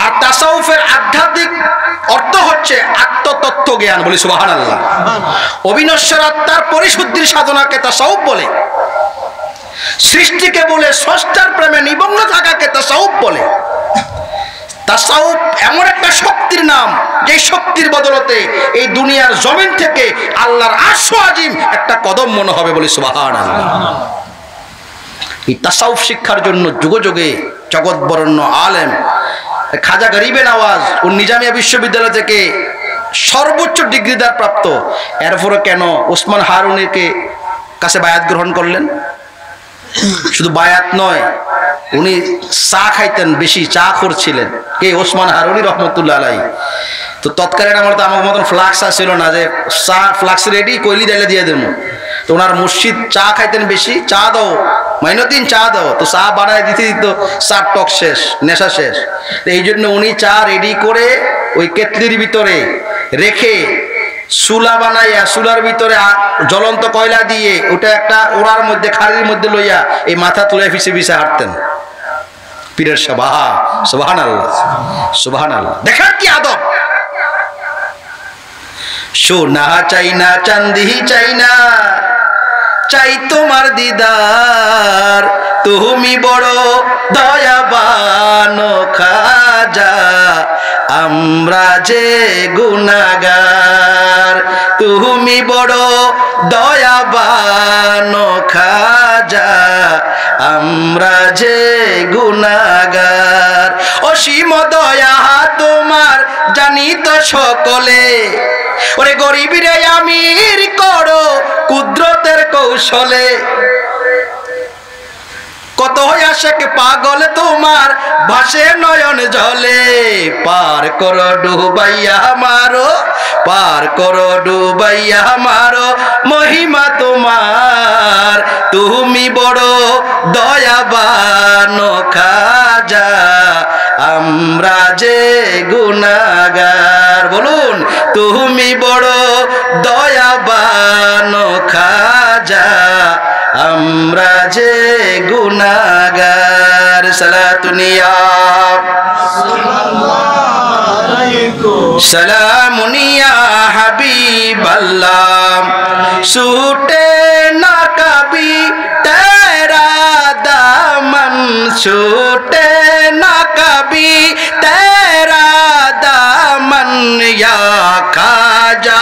আর তাসাউফের আধ্যাত্মিক অর্থ হচ্ছে আত্মতত্ত্ব জ্ঞান, বলি সুবহানাল্লাহ। অবিনশ্বর আত্মার পরিশুদ্ধির সাধনাকে তাসাউফ বলে। সৃষ্টিকে বলে স্রষ্টার প্রেমে নিমগ্ন থাকাকে তাসাউফ বলে। তাসাউফ এমন একটা শক্তির নাম, যে শক্তির বদলতে এই দুনিয়ার জমিন থেকে আল্লাহর আরশ আজিম একটা কদম মনে হবে, বলি সুবহানাল্লাহ। এই তাসাউফ শিক্ষার জন্য যুগে যুগে জগৎ বরেণ্য আলেম খাজা গরিবে নওয়াজ ও নিজামিয়া বিশ্ববিদ্যালয় থেকে সর্বোচ্চ ডিগ্রিদার প্রাপ্ত, এরপরে কেন ওসমান হারুনের কাছে বায়াত গ্রহণ করলেন? শুধু বায়াত নয়, উনি চা খাইতেন, বেশি চা করছিলেন। কে? ওসমান হারুনি রহমতুল্লাহ আলাইহি। তো তৎকালীন আমার তো আমার মতন ফ্লাক্স ছিল না যে চা ফ্লাক্স রেডি কইলি দিলে দিয়ে দেবো। তো ওনার মুর্শিদ চা খাইতেন বেশি, চা দাও মাইনুদ্দিন চা দাও, তো চা বানায় দিতে দিত, চা টক শেষ, নেশা শেষ। এই জন্য উনি চা রেডি করে ওই কেতলির ভিতরে রেখে চুলা বানাইয়া চুলার ভিতরে জ্বলন্ত কয়লা দিয়ে ওটা একটা ওড়ার মধ্যে খাড়ির মধ্যে লইয়া এই মাথা তুলে ফিসে ফিসে হাঁটতেন পীরের সভা। সুবহানাল্লাহ, সুবহানাল্লাহ। দেখেন কি আদব। সোনা চাই না, চাঁদি চাই না, চাই তোমার দিদার, তুমি বড় দয়াবান খাজা, আমরা যে গুনাহগার। তুমি বড় দয়াবান খাজা, আমরা যে গুনাহগার। অসীম দয়া তোমার জানি তো সকলে, ওরে গরিবরে আমির করো কুদরতের কৌশলে। কত আশেক পাগল তোমার ভাসে নয়ন জলে, পার করো ডুবাইয়া মারো, পার করো ডুবাইয়া মারো, মহিমা তোমার, তুমি বড় দয়াবান খাজা, আমরা যে গুনাহগার। বলুন, তুমি বড় দয়াবান খাজা, আমরা যে গুনাহগার। সালাতুনিয়া সালামুনিয়া হাবিবাল্লাহ, ছুটে না কবি তেরা দামন, ছুটে না কবি তেরা দামন, ইয়া খাজা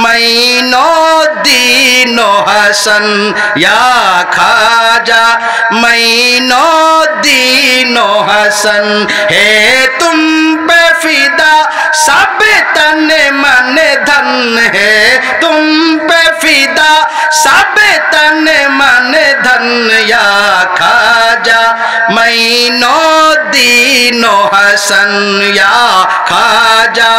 মাইনুদ্দিন হাসান, ইয়া খাজা মাইনুদ্দিন হাসান, হে তুম पे फिदा सब तन मन धन है, तुम पे फिदा सब तन मन धन, या खाजा माइनुद्दीन हसन, या खाजा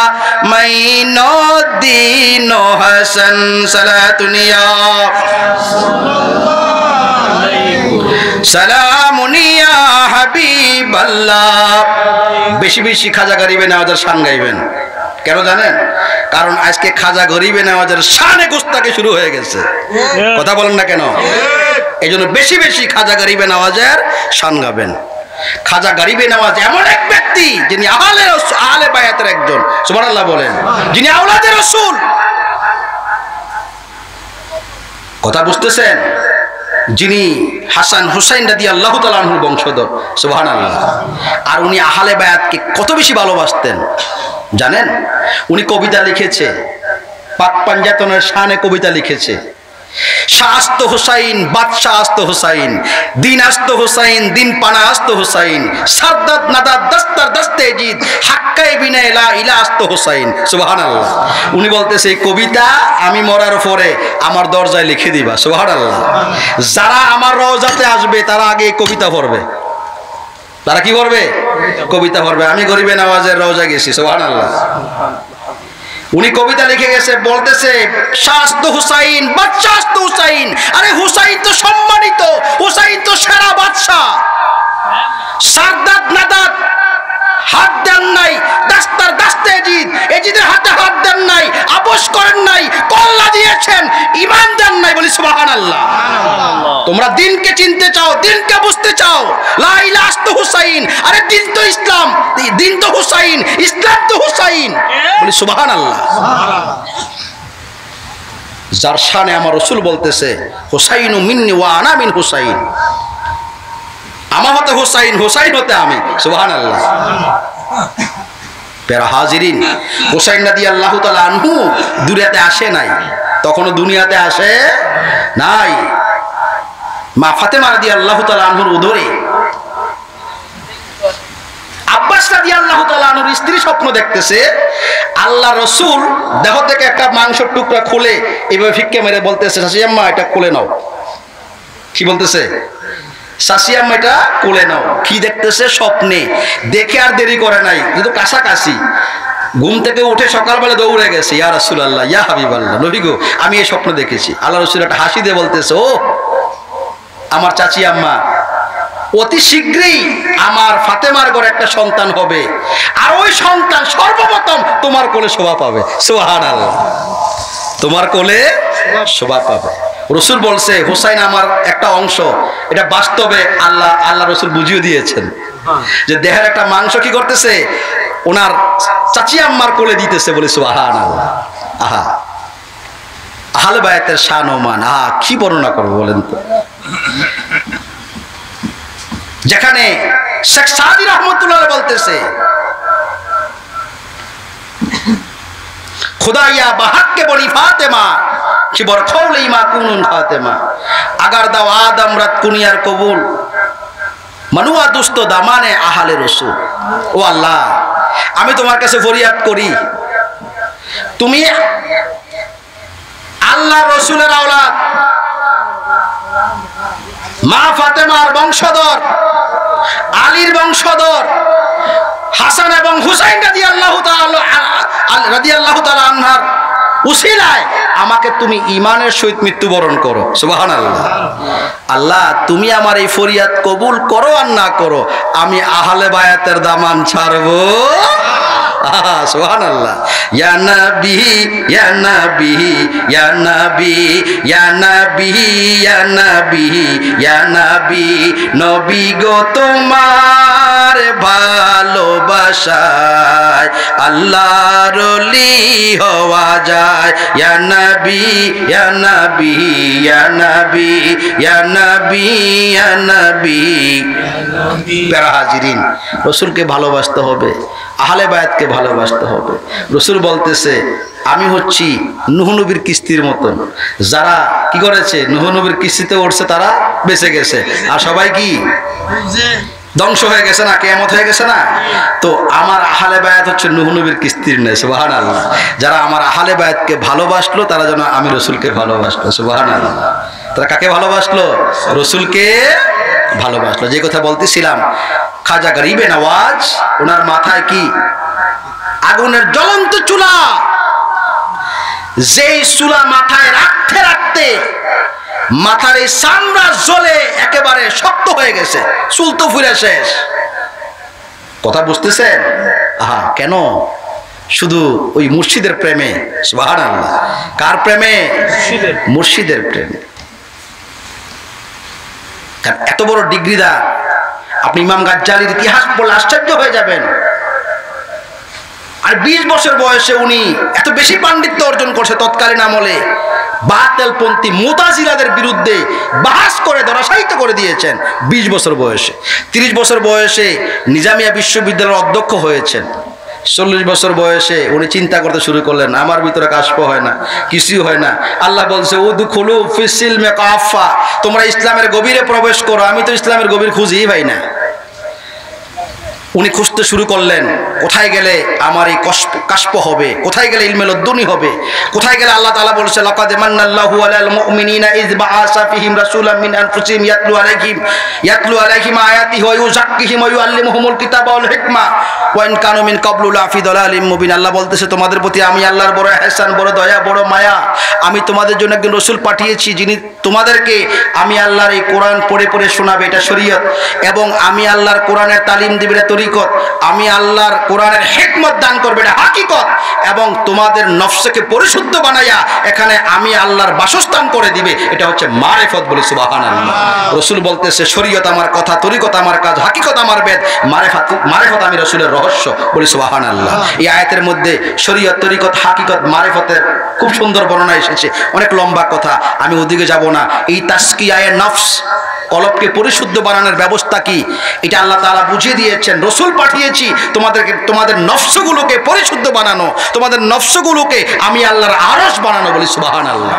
माइनुद्दीन हसन। सलातुनिया सलामुनिया हबीब হাবিবাল্লাহ, বেশি বেশি খাজা গরিবে নওয়াজের শান গাইবেন। কেন জানেন? কারণ আজকে খাজা গরিবে নওয়াজের শানে গুস্তাখি শুরু হয়ে গেছে। কথা বলেন না কেন? এই জন্য বেশি বেশি খাজা গরিবে নওয়াজের শান গাবেন। খাজা গরিবে নওয়াজ এমন এক ব্যক্তি যিনি আহলে বায়াতের একজন, সুবহানাল্লাহ বলেন, যিনি আওলাদে রাসূল। কথা বুঝতেছেন? যিনি হাসান হুসাইন রাদিয়াল্লাহু তাআলা আনহুর বংশধর, সুবহানাল্লাহ। আর উনি আহলে বায়াতকে কত বেশি ভালোবাসতেন জানেন? উনি কবিতা লিখেছে, পাক পাঞ্জাতনের শানে কবিতা লিখেছে। শাহ আস্ত হুসাইন, বাদশাহ আস্ত হুসাইন, দিন আস্ত হুসাইন, দিন পানা আস্ত হুসাইন, সাদ্দাত নাদাত দস্তার দস্তে জিদ, হাক্কায়ে বিনা লা ইলা আস্ত হুসাইন, সুবহানাল্লাহ। উনি বলতেছে এই কবিতা আমি মরার পরে আমার দরজায় লিখে দিবা, সুবহানাল্লাহ। যারা আমার রওজাতে আসবে তারা আগে এই কবিতা পড়বে। তারা কি পড়বে? কবিতা পড়বে। আমি গরিবে নওয়াজের রওজায় গেছি, সুবহানাল্লাহ। উনি কবিতা লিখে গেছে, বলতেছে শাস্ত হুসাইন, বাদশাস্ত হুসাইন। আরে হুসাইন তো সম্মানিত, হুসাইন তো সেরা বাদশা। সাদ্দাত নাদাত হাত দেন নাই, দাস্তার দাস্তে এজিদ, এজিদের হাতে হাত দেন নাই, আপোষ করেন নাই, কল্লা দিয়েছেন, ঈমান দেন নাই। বলি সুবহানাল্লাহ। তোমরা দিনকে চিনতে চাও, দিনকে বুঝতে চাও, লা ইলাহা আস্ত হুসাইন। আরে দিন তো ইসলাম, দিন তো হুসাইন, ইসলাম তো হুসাইন। বলি সুবহানাল্লাহ। যার শানে আমার রাসূল বলতেছে হুসাইনু মিন্নি ওয়া আনা মিন হুসাইন, আমার হতে হুসাইন, হুসাইন হতে আমি, সুবহানাল্লাহ। প্যারা হাজিরিন, হুসাইন রাদিয়াল্লাহু তাআলা আনহু দুনিয়াতে আসে নাই, তখনও দুনিয়াতে আসে নাই। মা ফাতেমা রাদিয়াল্লাহু তাআলা আনহুর উদরে আব্বাস রাদিয়াল্লাহু তাআলা আনহুর স্ত্রী স্বপ্ন দেখতেছে আল্লাহ রাসূল দেহ থেকে একটা মাংসের টুকরা খুলে এইভাবে ফিক্কে মেরে বলতেছে, শাশি আম্মা এটা খুলে নাও। কি বলতেছে? শাশি আম্মা এটা খুলে নাও। কি দেখতেছে? স্বপ্নে। দেখে আর দেরি করে নাই, কিন্তু কাছাকাছি। ঘুম থেকে উঠে সকালবেলা দৌড়ে গেছে, ইয়া রাসূলুল্লাহ, ইয়া হাবিবাল্লাহ, নবী গো আমি এই স্বপ্ন দেখেছি। আল্লাহ রাসূল একটা হাসি দিয়ে বলতেছে, ও আমার চাচি আম্মা, অতি শীঘ্রই আমার ফাতেমার ঘরে একটা সন্তান হবে, আর ওই সন্তান সর্বপ্রথম তোমার কোলে শোভা পাবে, সুবহানাল্লাহ। তোমার কোলে শোভা পাবে। রাসূল বলছে হুসাইন আমার একটা অংশ, এটা বাস্তবে আল্লাহ রাসূল বুঝিয়ে দিয়েছেন যে দেহের একটা মাংস কি করতেছে, ওনার চাচি আম্মার কোলে দিতেছে। বলে সুবহানাল্লাহ। আহা, আহলে বায়াতের শান ও মান, আহা কি বর্ণনা করবো বলেন তো। যেখানে শেখ সাদি রহমতুল্লাহ বলতেছে খুদাইয়া বাহাক্কে বলি ফাতেমা কি বর খৌলেই মা কুনুন ফাতেমা, আগার দাও আদম রাত কুনিয়ার কবুল, মানুয়া দুস্ত দামানে আহলে রাসূল। ও আল্লাহ, আমি তোমার কাছে ফরিয়াদ করি, তুমি আল্লাহ রাসূলের আওলাদ, মা ফাতেমার বংশধর, আলীর বংশধর, হাসান এবং হুসাইন রাদিয়াল্লাহু তাআলা আনহার উসিলায় আমাকে তুমি ঈমানের সহিত মৃত্যুবরণ করো, সুবহানাল্লাহ। আল্লাহ তুমি আমার এই ফরিয়াদ কবুল করো আর না করো, আমি আহলে বায়াতের দামান ছাড়বো। সুবহানাল্লাহ। ইয়া নবী ইয়া নবী ইয়া নবী ইয়া নবী ইয়া নবী ইয়া নবী, নবী গো তোমার ভালোবাসায় আল্লাহর ওলি হওয়া যায়। ইয়া নবী ইয়া নবী ইয়া নবী ইয়া নবী ইয়া নবী। প্যারা হাজিরিন, রাসূলকে ভালোবাসতে হবে, আহলে বায়াতকে ভালোবাসতে হবে। রাসূল বলতেছে আমি হচ্ছি নূহ নবীর কিস্তির মতন, যারা কি করেছে নূহ নবীর কিস্তিতে উঠছে তারা বেঁচে গেছে, আর সবাই কি ধ্বংস হয়ে গেছে না, কিয়ামত হয়ে গেছে না। তো আমার আহলে বায়াত হচ্ছে নূহ নবীর কিস্তির নেই, সুবহানাল্লাহ। যারা আমার আহলে বায়াতকে ভালোবাসলো তারা যেন আমি রাসূলকে ভালোবাসলো, সুবহানাল্লাহ। তারা কাকে ভালোবাসলো? রাসূলকে ভালোবাসলো। যে কথা বলতেছিলাম, খাজা গরিবে নওয়াজ ওনার মাথায় কি আগুনের জ্বলন্ত চুলা, যেই চুলা মাথায় রাখতে রাখতে মাথার এই চামড়া জ্বলে একেবারে শক্ত হয়ে গেছে, চুল তো ফুলে শেষ। কথা বুঝতেছেন? কেন? শুধু ওই মুর্শিদের প্রেমে। সুবহানাল্লাহ। কার প্রেমে? মুর্শিদের প্রেমে। এত বড় ডিগ্রিদার। আপনি ইমাম গাজ্জালির ইতিহাস পড়লে আশ্চর্য হয়ে যাবেন। আর 20 বছর বয়সে উনি এত বেশি পাণ্ডিত্য অর্জন করছে তৎকালীন আমলে। বাতিলপন্থী মুতাজিলাদের বিরুদ্ধে বাহাস করে ধরাশায়িত করে দিয়েছেন 20 বছর বয়সে। 30 বছর বয়সে নিজামিয়া বিশ্ববিদ্যালয়ের অধ্যক্ষ হয়েছেন। 40 বছর বয়সে উনি চিন্তা করতে শুরু করলেন, আমার ভিতরে কাশফ হয় না, কিছুই হয় না। আল্লাহ বলছে উদখুলু ফিস সিলমি কাফা, তোমরা ইসলামের গভীরে প্রবেশ করো। আমি তো ইসলামের গভীর খুঁজেই পাই না। উনি খুঁজতে শুরু করলেন কোথায় গেলে আমার এই কাশফ হবে, কোথায় গেলে ইলমে লদ্দুনি হবে, কোথায় গেলে আল্লাহ তাআলা বলছে লাকাদ মান্নাল্লাহু আলাল মুমিনিনা ইয বাআসা ফিহিম রাসূলাম মিন আনফুসিহিম ইয়াতলু আলাইহিম আয়াতিহি ওয়া ইউযাক্কিহিম ওয়া ইউআল্লিমুহুমুল কিতাবা ওয়াল হিকমা ওয়া ইন কানু মিন ক্বাবলু লাফি দালালিম মুবিন। আল্লাহ বলতেছে তোমাদের প্রতি আমি আল্লাহর বড় ইহসান, বড় দয়া, বড় মায়া। আমি তোমাদের জন্য একজন রাসূল পাঠিয়েছি যিনি তোমাদেরকে আমি আল্লাহর এই কোরআন পড়ে পড়ে শোনাবে, এটা শরীয়ত, এবং আমি আল্লাহর কোরআনের তালিম দিবে, এটা তরিকত। আমি আল্লাহর কোরআনের হিকমত দান করবে, এটা হাকিকত, এবং তোমাদের নফসকে পরিশুদ্ধ বানাইয়া এখানে আমি আল্লাহর বাসস্থান করে দিবে, এটা হচ্ছে মারিফত। বলি সুবহানাল্লাহ। রাসূল বলতেছে শরীয়ত আমার কথা, তরিকত আমার কাজ, হাকিকত আমার বেদ, মারিফত আমি রাসূলের রহস্য। বলি সুবহানাল্লাহ। এই আয়াতের মধ্যে শরীয়ত, তরিকত, হাকিকত, মারিফতের খুব সুন্দর বর্ণনা এসেছে। অনেক লম্বা কথা, আমি ওদিকে যাব না। এই তাসকিয়ায়ে নফস, কলবকে পরিশুদ্ধ বানানোর ব্যবস্থা কি, এটা আল্লাহ তাআলা বুঝিয়ে দিয়েছেন। রাসূল পাঠিয়েছি তোমাদেরকে, তোমাদের নফসগুলোকে পরিশুদ্ধ বানানো, তোমাদের নফসগুলোকে আমি আল্লাহর আরশ বানানো। বলি সুবহানাল্লাহ।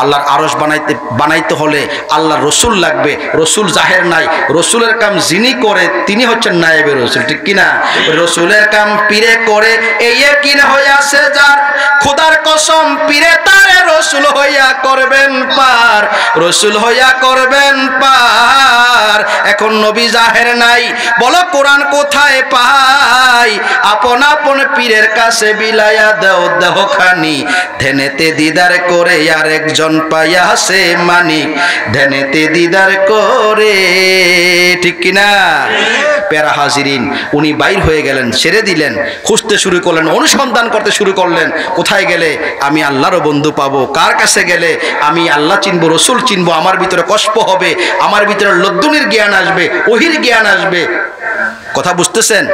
আল্লাহর আরশ বানাইতে হলে আল্লাহর রাসূল লাগবে। রাসূল জাহের নাই, রাসূলের কাম যিনি করে তিনি হচ্ছেন নায়েবে রাসূল, ঠিক কিনা? রাসূলের কাম পীরে করে এই কিন হইয়াছে যার, খোদার কসম পীরে তারে রাসূল হইয়া করবেন পার, রাসূল হইয়া করবেন পার। এখন নবী জাহের নাই, বলো কোরআন কোথায় পাই? আপন আপন পীরের কাছে বিলাইয়া দেও দেহখানি, ধ্যানেতে দিদার করে আর একজন পাইয়াছে মানিক, ধ্যানেতে দিদার করে, ঠিক কিনা? প্যারা হাজিরিন, উনি বাইর হয়ে গেলেন, ছেড়ে দিলেন, খুঁজতে শুরু করলেন, অনুসন্ধান করতে শুরু করলেন। কোথায় গেলে আমি আল্লাহরও বন্ধু পাবো, কার কাছে গেলে আমি আল্লাহ চিনবো, রসুল চিনবো, আমার ভিতরে কষ্ট হবে, আমার ভিতরে লদ্দুনির জ্ঞান আসবে, ওহির জ্ঞান আসবে। কথা বুঝতেছেন?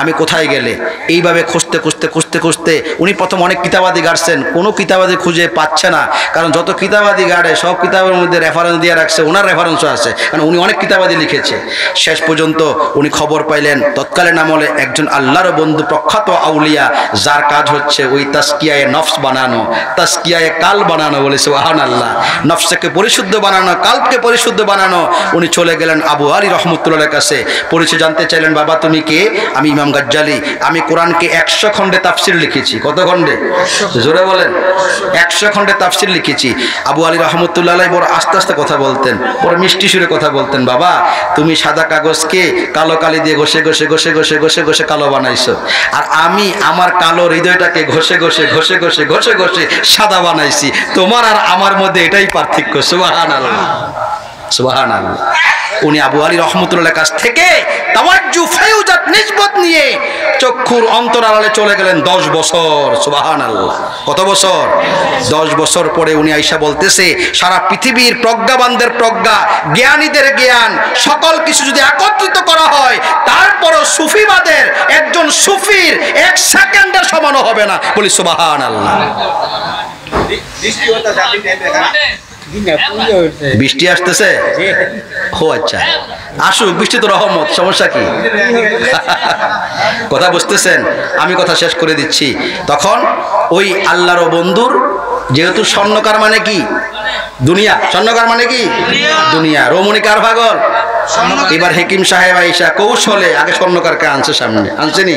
আমি কোথায় গেলে এইভাবে খুঁজতে খুঁজতে খুঁজতে খুঁজতে উনি প্রথম অনেক কিতাবাদি গাড়ছেন, কোনো কিতাবাদি খুঁজে পাচ্ছে না। কারণ যত কিতাবাদি গাড়ে সব কিতাবের মধ্যে রেফারেন্স দিয়ে রাখছে, ওনার রেফারেন্সও আছে, কারণ উনি অনেক কিতাবাদি লিখেছে। শেষ পর্যন্ত উনি খবর পাইলেন তৎকালীন আমলে একজন আল্লাহর বন্ধু, প্রখ্যাত আউলিয়া, যার কাজ হচ্ছে ওই তাসকিয়ায়ে নফস বানানো, তাসকিয়ায়ে কাল বানানো। বলে সুবহানাল্লাহ। নফসকে পরিশুদ্ধ বানানো, কালবকে পরিশুদ্ধ বানানো। উনি চলে গেলেন আবু আলী রহমতুল্লাহর কাছে, পরিচয় জানতে চাইলেন, বাবা তুমি কে? আমি ইমাম গাজ্জালি, আমি কোরআনকে 100 খণ্ডে তাফসির লিখেছি। কত খণ্ডে? জোরে বলেন। 100 খণ্ডে তাফসির লিখেছি। আবু আলী রহমতুল্লাহ বড় আস্তে আস্তে কথা বলতেন, বড় মিষ্টি সুরে কথা বলতেন। বাবা তুমি সাদা কাগজকে কালো কালি দিয়ে ঘষে ঘষে ঘষে ঘষে ঘষে ঘষে কালো বানাইছো, আর আমি আমার কালো হৃদয়টাকে ঘষে ঘষে ঘষে ঘষে ঘষে ঘষে সাদা বানাইছি। তোমার আর আমার মধ্যে এটাই পার্থক্য। সুবহানাল্লাহ, সুবহানাল্লাহ। উনি আবু আলী রহমতুল্লাহর কাছ থেকে তাওয়াজ্জু ফায়ুজাত নিসবত নিয়ে চক্ষুর অন্তরালে চলে গেলেন 10 বছর। সুবহানাল্লাহ। কত বছর? 10 বছর পরে উনি আয়েশা বলতেছে, সারা পৃথিবীর প্রজ্ঞাবানদের প্রজ্ঞা, জ্ঞানীদের জ্ঞান, সকল কিছু যদি একত্রিত করা হয়, তারপরও সুফিবাদের একজন সুফির 1 সেকেন্ডের সমানও হবে না। বলি সুবহানাল্লাহ। বৃষ্টি আসতেছে? ও আচ্ছা, আসুক, বৃষ্টি তো রহমত, সমস্যা কি? কথা বুঝতেছেন? আমি কথা শেষ করে দিচ্ছি। তখন ওই আল্লাহর বন্ধুর, যেহেতু স্বর্ণকার মানে কি? দুনিয়া। স্বর্ণকার মানে কি? দুনিয়া। রমণী কার পাগল? এবার হেকিম সাহেব আয়েশা কৌশলে আগে স্বর্ণকারকে আনছে সামনে। আনছেনি?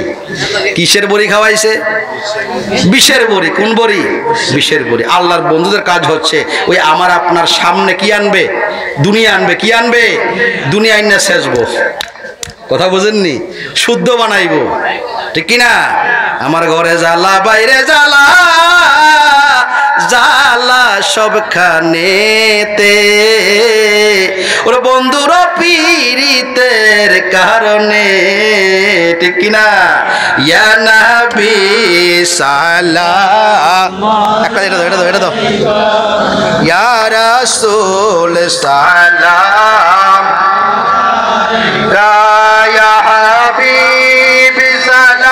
কিসের বড়ি খাওয়াইছে? বিষের বড়ি। কোন বড়ি? বিষের বড়ি। আল্লাহর বন্ধুদের কাজ হচ্ছে ওই আমার আপনার সামনে কি আনবে? দুনিয়া আনবে। কি আনবে? দুনিয়া আইনা শেষবো। কথা বুঝেননি? শুদ্ধ বানাইবো, ঠিক কিনা? আমার ঘরে জ্বালা, বাইরে জ্বালা, জ্বালা সবখানেতে, ওর বন্ধুর পীড়িতের কারণে, ঠিক কিনা? ইয়া নবী সালাম, একটা এটা দাও ইয়া রাসূল সালাম, ইয়া হাবিবি সালাম।